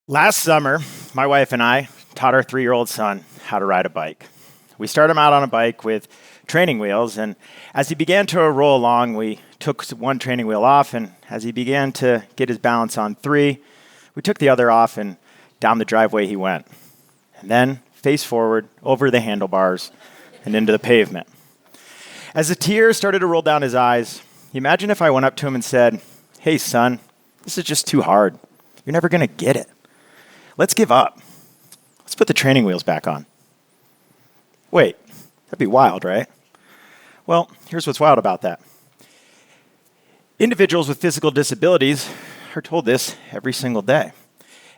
Last summer, my wife and I taught our 3-year-old son how to ride a bike. We started him out on a bike with training wheels, and as he began to roll along, we took one training wheel off, and as he began to get his balance on 3, we took the other off, and down the driveway he went. And then, face forward, over the handlebars, and into the pavement. As the tears started to roll down his eyes, imagine if I went up to him and said, "Hey, son, this is just too hard. You're never going to get it. Let's give up. Let's put the training wheels back on." Wait, that'd be wild, right? Well, here's what's wild about that. Individuals with physical disabilities are told this every single day.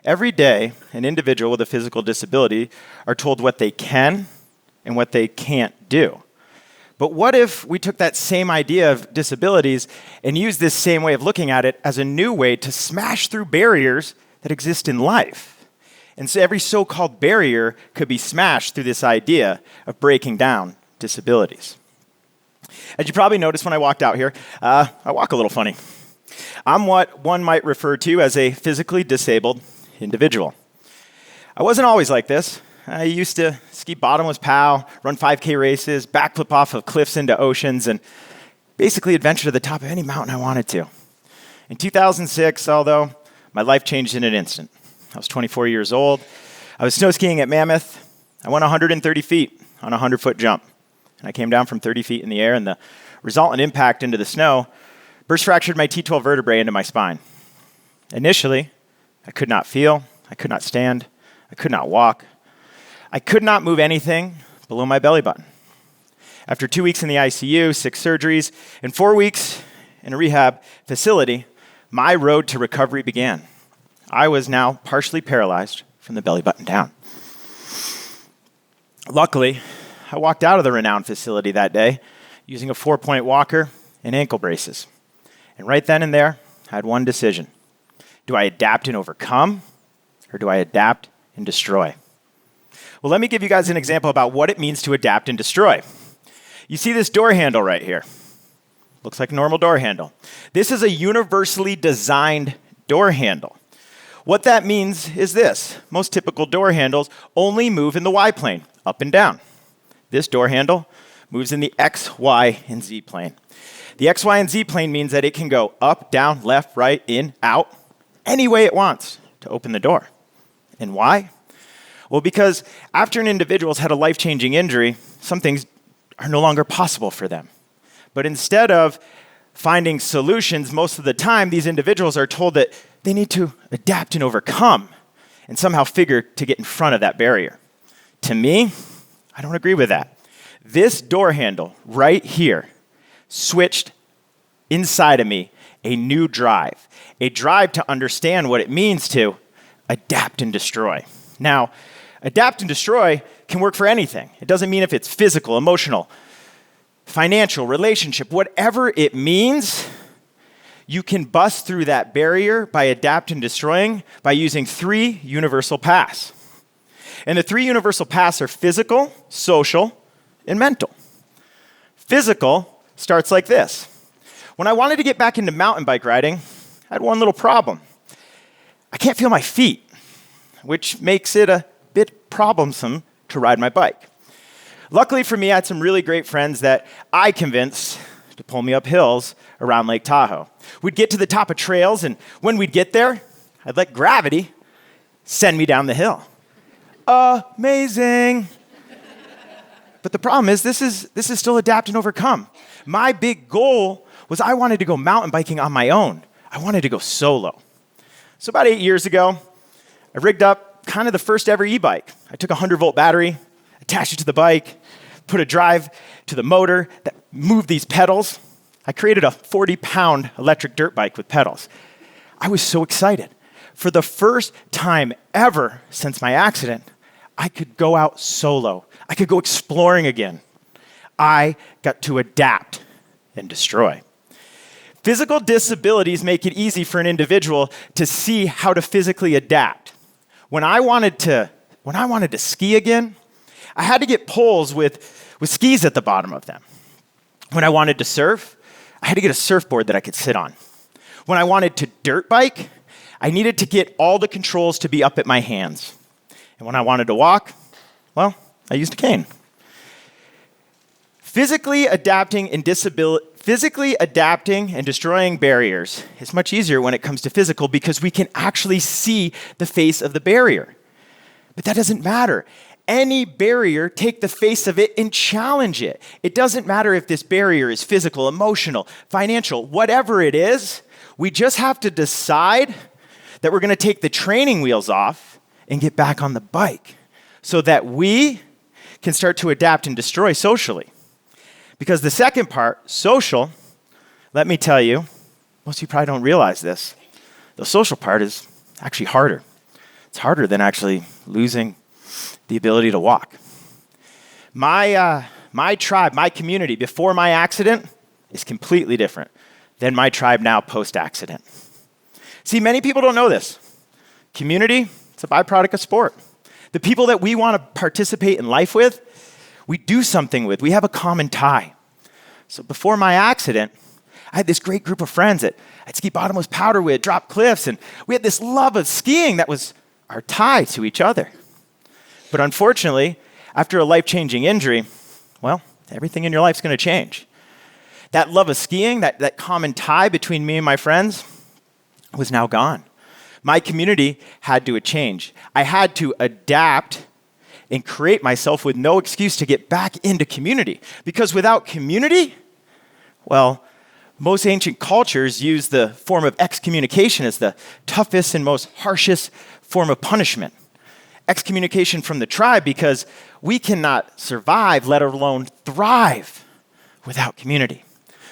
Every day, an individual with a physical disability are told what they can and what they can't do. But what if we took that same idea of disabilities and used this same way of looking at it as a new way to smash through barriers that exist in life? And so every so-called barrier could be smashed through this idea of breaking down disabilities. As you probably noticed when I walked out here, I walk a little funny. I'm what one might refer to as a physically disabled individual. I wasn't always like this. I used to ski bottomless POW, run 5K races, backflip off of cliffs into oceans, and basically adventure to the top of any mountain I wanted to. In 2006, although, my life changed in an instant. I was 24 years old. I was snow skiing at Mammoth. I went 130 feet on a 100-foot jump. And I came down from 30 feet in the air, and the resultant impact into the snow burst fractured my T12 vertebrae into my spine. Initially, I could not feel, I could not stand, I could not walk. I could not move anything below my belly button. After 2 weeks in the ICU, 6 surgeries, and 4 weeks in a rehab facility, my road to recovery began. I was now partially paralyzed from the belly button down. Luckily, I walked out of the renowned facility that day using a 4-point walker and ankle braces. And right then and there, I had one decision. Do I adapt and overcome, or do I adapt and destroy? Well, let me give you guys an example about what it means to adapt and destroy. You see this door handle right here. Looks like a normal door handle. This is a universally designed door handle. What that means is this. Most typical door handles only move in the Y plane, up and down. This door handle moves in the X, Y, and Z plane. The X, Y, and Z plane means that it can go up, down, left, right, in, out, any way it wants to open the door. And why? Well, because after an individual's had a life-changing injury, some things are no longer possible for them. But instead of finding solutions, most of the time, these individuals are told that they need to adapt and overcome and somehow figure to get in front of that barrier. To me, I don't agree with that. This door handle right here switched inside of me a new drive, a drive to understand what it means to adapt and destroy. Now, adapt and destroy can work for anything. It doesn't mean if it's physical, emotional, financial, relationship, whatever it means, you can bust through that barrier by adapt and destroying by using 3 universal paths. And the 3 universal paths are physical, social, and mental. Physical starts like this. When I wanted to get back into mountain bike riding, I had one little problem. I can't feel my feet, which makes it a bit problemsome to ride my bike. Luckily for me, I had some really great friends that I convinced to pull me up hills around Lake Tahoe. We'd get to the top of trails, and when we'd get there, I'd let gravity send me down the hill. Amazing. But the problem is, this is still adapt and overcome. My big goal was I wanted to go mountain biking on my own. I wanted to go solo. So about 8 years ago, I rigged up kind of the first ever e-bike. I took a 100-volt battery, attached it to the bike, put a drive to the motor that moved these pedals. I created a 40-pound electric dirt bike with pedals. I was so excited. For the first time ever since my accident, I could go out solo. I could go exploring again. I got to adapt and destroy. Physical disabilities make it easy for an individual to see how to physically adapt. When I wanted to ski again, I had to get poles with skis at the bottom of them. When I wanted to surf, I had to get a surfboard that I could sit on. When I wanted to dirt bike, I needed to get all the controls to be up at my hands. And when I wanted to walk, well, I used a cane. Physically adapting and destroying barriers is much easier when it comes to physical because we can actually see the face of the barrier. But that doesn't matter. Any barrier, take the face of it and challenge it. It doesn't matter if this barrier is physical, emotional, financial, whatever it is. We just have to decide that we're going to take the training wheels off and get back on the bike so that we can start to adapt and destroy socially. Because the second part, social, let me tell you, most of you probably don't realize this. The social part is actually harder. It's harder than actually losing the ability to walk. My tribe, my community before my accident is completely different than my tribe now post-accident. See, many people don't know this. Community, it's a byproduct of sport. The people that we want to participate in life with, we do something with. We have a common tie. So before my accident, I had this great group of friends that I'd ski bottomless powder with, drop cliffs, and we had this love of skiing that was our tie to each other. But unfortunately, after a life-changing injury, well, everything in your life's going to change. That love of skiing, that common tie between me and my friends was now gone. My community had to change. I had to adapt and create myself with no excuse to get back into community. Because without community, well, most ancient cultures use the form of excommunication as the toughest and most harshest form of punishment. Excommunication from the tribe because we cannot survive, let alone thrive, without community.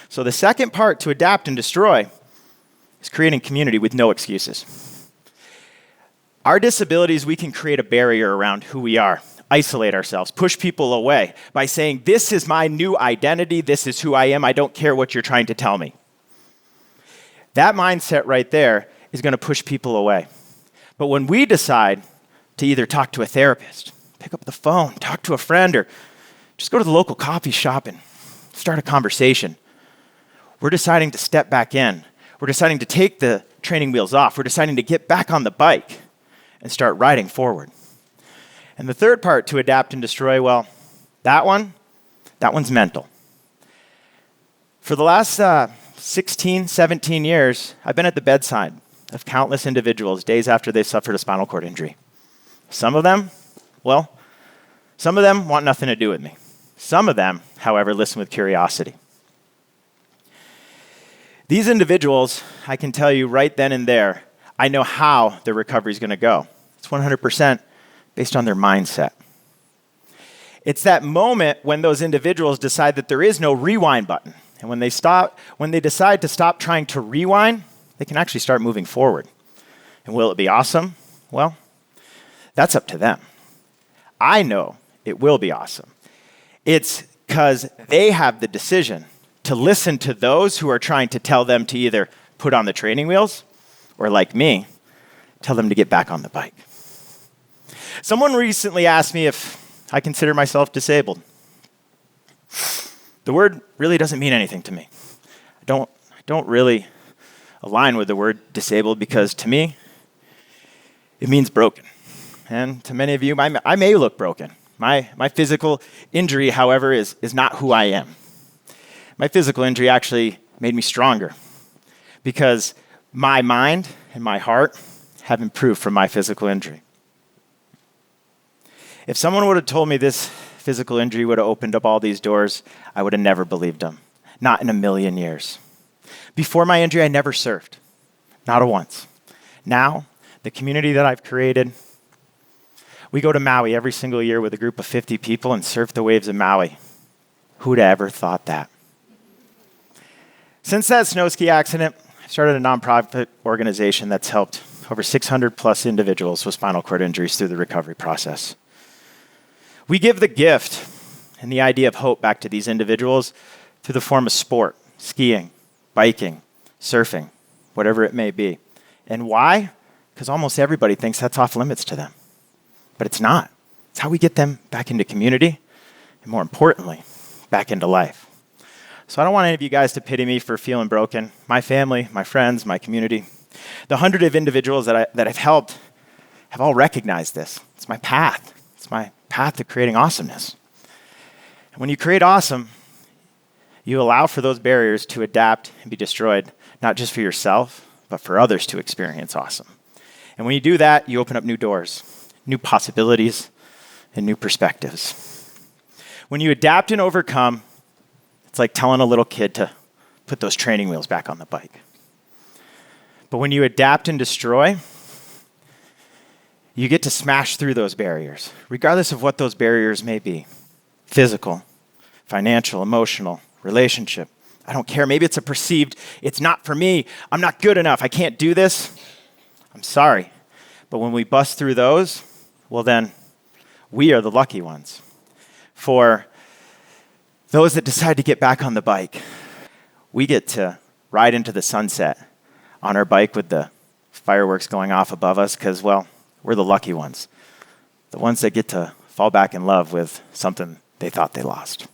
So the second part to adapt and destroy is creating community with no excuses. Our disabilities, we can create a barrier around who we are, isolate ourselves, push people away by saying, this is my new identity, this is who I am, I don't care what you're trying to tell me. That mindset right there is going to push people away. But when we decide to either talk to a therapist, pick up the phone, talk to a friend, or just go to the local coffee shop and start a conversation, we're deciding to step back in. We're deciding to take the training wheels off. We're deciding to get back on the bike and start riding forward. And the third part to adapt and destroy, well, that one's mental. For the last 16, 17 years, I've been at the bedside of countless individuals days after they've suffered a spinal cord injury. Some of them want nothing to do with me. Some of them, however, listen with curiosity. These individuals, I can tell you right then and there, I know how their recovery is going to go. It's 100% based on their mindset. It's that moment when those individuals decide that there is no rewind button. And when they decide to stop trying to rewind, they can actually start moving forward. And will it be awesome? Well, that's up to them. I know it will be awesome. It's because they have the decision to listen to those who are trying to tell them to either put on the training wheels or, like me, tell them to get back on the bike. Someone recently asked me if I consider myself disabled. The word really doesn't mean anything to me. I don't really align with the word disabled because to me, it means broken. And to many of you, I may look broken. My physical injury, however, is not who I am. My physical injury actually made me stronger because my mind and my heart have improved from my physical injury. If someone would have told me this physical injury would have opened up all these doors, I would have never believed them. Not in a million years. Before my injury, I never surfed. Not a once. Now, the community that I've created, we go to Maui every single year with a group of 50 people and surf the waves of Maui. Who'd have ever thought that? Since that snow ski accident, I started a nonprofit organization that's helped over 600 plus individuals with spinal cord injuries through the recovery process. We give the gift and the idea of hope back to these individuals through the form of sport, skiing, biking, surfing, whatever it may be. And why? Because almost everybody thinks that's off limits to them. But it's not. It's how we get them back into community and, more importantly, back into life. So I don't want any of you guys to pity me for feeling broken. My family, my friends, my community, The 100 of individuals that I've helped have all recognized this. It's my path. It's my path to creating awesomeness. And when you create awesome, you allow for those barriers to adapt and be destroyed, not just for yourself, but for others to experience awesome. And when you do that, you open up new doors, new possibilities, and new perspectives. When you adapt and overcome, it's like telling a little kid to put those training wheels back on the bike. But when you adapt and destroy, you get to smash through those barriers, regardless of what those barriers may be. Physical, financial, emotional, relationship. I don't care. Maybe it's a perceived, it's not for me. I'm not good enough. I can't do this. I'm sorry. But when we bust through those, well then, we are the lucky ones. For those that decide to get back on the bike, we get to ride into the sunset on our bike with the fireworks going off above us because, well, we're the lucky ones. The ones that get to fall back in love with something they thought they lost.